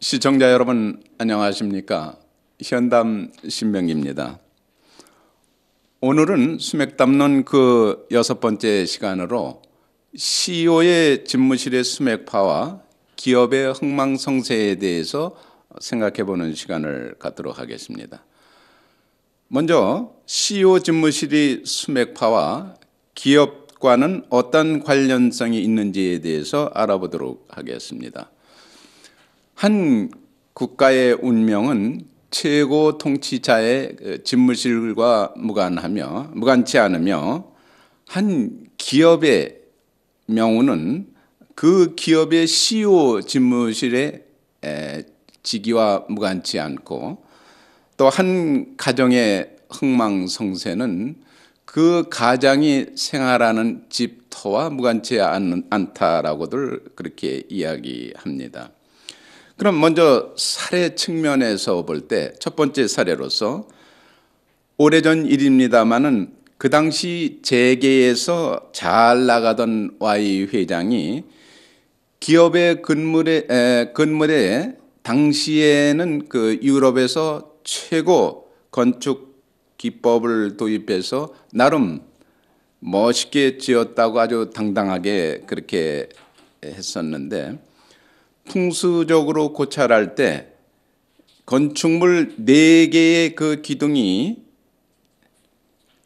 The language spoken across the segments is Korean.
시청자 여러분 안녕하십니까? 현담 신명기입니다. 오늘은 수맥 담론 그 6번째 시간으로 CEO의 집무실의 수맥파와 기업의 흥망성쇠에 대해서 생각해 보는 시간을 갖도록 하겠습니다. 먼저 CEO 집무실이 수맥파와 기업과는 어떤 관련성이 있는지에 대해서 알아보도록 하겠습니다. 한 국가의 운명은 최고 통치자의 집무실과 무관치 않으며 한 기업의 명운은 그 기업의 CEO 집무실의 직위와 무관치 않고 또 한 가정의 흥망성쇠는 그 가장이 생활하는 집터와 무관치 않다라고들 그렇게 이야기합니다. 그럼 먼저 사례 측면에서 볼 때 첫 번째 사례로서 오래전 일입니다마는 그 당시 재계에서 잘 나가던 Y 회장이 기업의 건물에 당시에는 그 유럽에서 최고 건축 기법을 도입해서 나름 멋있게 지었다고 아주 당당하게 그렇게 했었는데 풍수적으로 고찰할 때 건축물 4개의 그 기둥이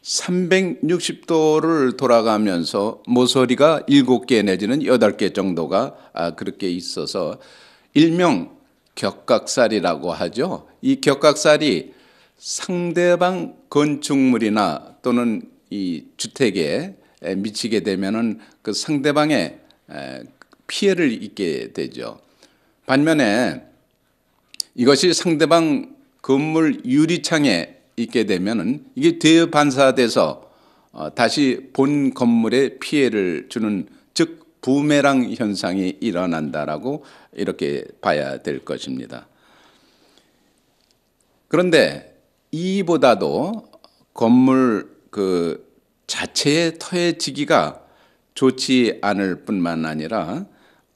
360도를 돌아가면서 모서리가 7개 내지는 8개 정도가 그렇게 있어서 일명 격각살이라고 하죠. 이 격각살이 상대방 건축물이나 또는 이 주택에 미치게 되면은 그 상대방의 피해를 입게 되죠. 반면에 이것이 상대방 건물 유리창에 있게 되면은 이게 되반사돼서 다시 본 건물에 피해를 주는 즉 부메랑 현상이 일어난다라고 이렇게 봐야 될 것입니다. 그런데 이보다도 건물 그 자체의 터의 지기가 좋지 않을 뿐만 아니라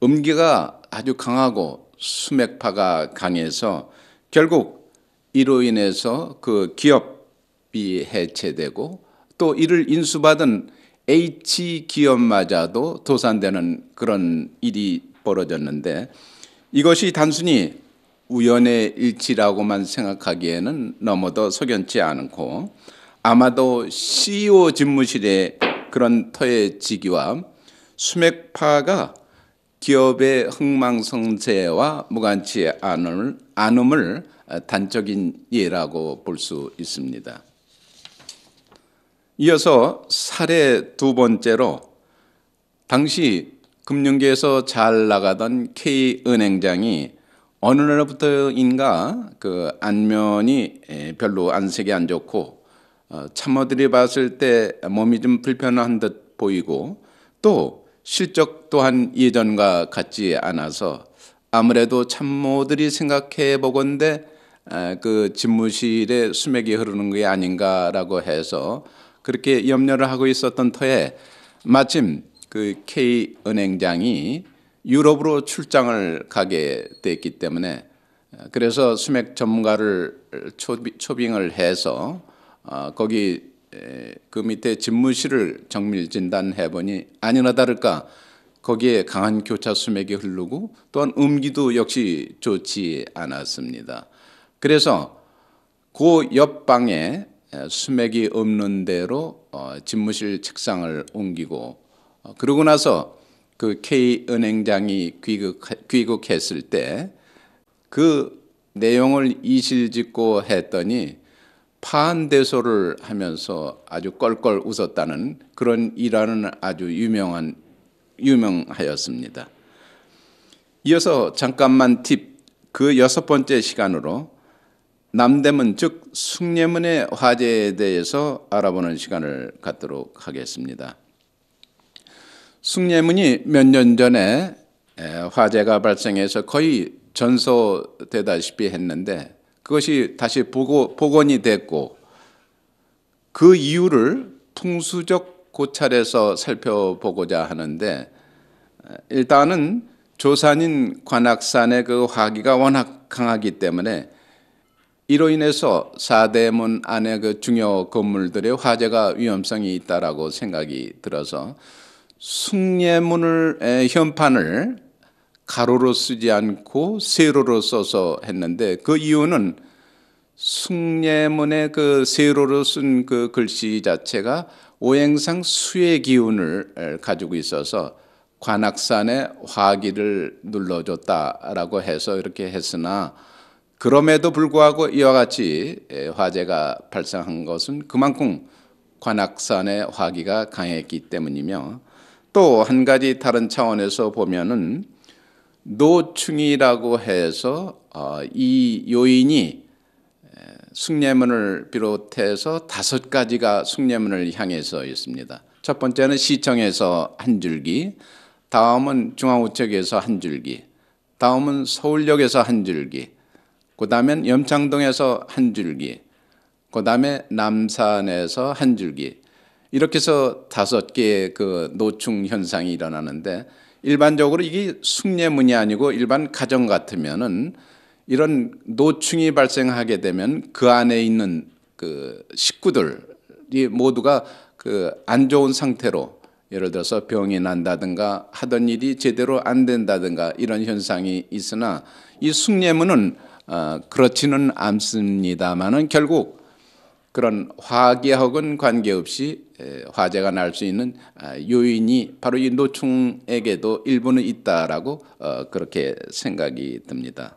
음기가 아주 강하고 수맥파가 강해서 결국 이로 인해서 그 기업이 해체되고 또 이를 인수받은 H기업마저도 도산되는 그런 일이 벌어졌는데 이것이 단순히 우연의 일치라고만 생각하기에는 너무도 석연치 않고 아마도 CEO 집무실의 그런 터의 지기와 수맥파가 기업의 흥망성쇠와 무관치 않음을 단적인 예라고 볼 수 있습니다. 이어서 사례 두 번째로 당시 금융계에서 잘 나가던 K은행장이 어느 날부터인가 그 안면이 별로 안색이 안 좋고 참모들이 봤을 때 몸이 좀 불편한 듯 보이고 또 실적 또한 예전과 같지 않아서 아무래도 참모들이 생각해 보건대 그 집무실에 수맥이 흐르는 게 아닌가라고 해서 그렇게 염려를 하고 있었던 터에 마침 그 K은행장이 유럽으로 출장을 가게 됐기 때문에 그래서 수맥 전문가를 초빙을 해서 거기 그 밑에 집무실을 정밀 진단해 보니 아니나 다를까 거기에 강한 교차 수맥이 흐르고 또한 음기도 역시 좋지 않았습니다. 그래서 그 옆방에 수맥이 없는 대로 집무실 책상을 옮기고 그러고 나서 그 K은행장이 귀국했을 때 그 내용을 이실직고 했더니 파한대소를 하면서 아주 껄껄 웃었다는 그런 일화는 아주 유명하였습니다. 이어서 잠깐만 그 6번째 시간으로 남대문 즉 숭례문의 화재에 대해서 알아보는 시간을 갖도록 하겠습니다. 숭례문이 몇 년 전에 화재가 발생해서 거의 전소되다시피 했는데 그것이 다시 복원이 됐고 그 이유를 풍수적 고찰에서 살펴보고자 하는데 일단은 조산인 관악산의 그 화기가 워낙 강하기 때문에 이로 인해서 사대문 안에 그 중요 건물들의 화재가 위험성이 있다라고 생각이 들어서 숭례문을 현판을 가로로 쓰지 않고 세로로 써서 했는데, 그 이유는 숭례문의 그 세로로 쓴 그 글씨 자체가 오행상 수의 기운을 가지고 있어서 관악산의 화기를 눌러줬다라고 해서 이렇게 했으나, 그럼에도 불구하고 이와 같이 화재가 발생한 것은 그만큼 관악산의 화기가 강했기 때문이며, 또 한 가지 다른 차원에서 보면은 노충이라고 해서 이 요인이 숭례문을 비롯해서 5가지가 숭례문을 향해서 있습니다. 첫 번째는 시청에서 한 줄기, 다음은 중앙우측에서 한 줄기, 다음은 서울역에서 한 줄기, 그 다음엔 염창동에서 한 줄기, 그 다음에 남산에서 한 줄기, 이렇게 해서 5개의 그 노충 현상이 일어나는데, 일반적으로 이게 숭례문이 아니고 일반 가정 같으면은 이런 노충이 발생하게 되면 그 안에 있는 그 식구들이 모두가 그 안 좋은 상태로, 예를 들어서 병이 난다든가 하던 일이 제대로 안 된다든가 이런 현상이 있으나, 이 숭례문은 그렇지는 않습니다만은 결국 그런 화기하고는 관계없이 화재가 날 수 있는 요인이 바로 이 노충에게도 일부는 있다라고 그렇게 생각이 듭니다.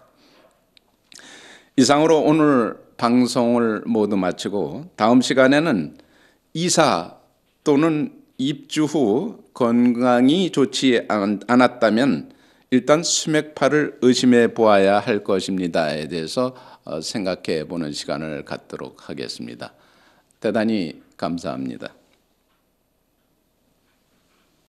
이상으로 오늘 방송을 모두 마치고, 다음 시간에는 이사 또는 입주 후 건강이 좋지 않았다면 일단 수맥파를 의심해 보아야 할 것입니다에 대해서 생각해 보는 시간을 갖도록 하겠습니다. 대단히 감사합니다.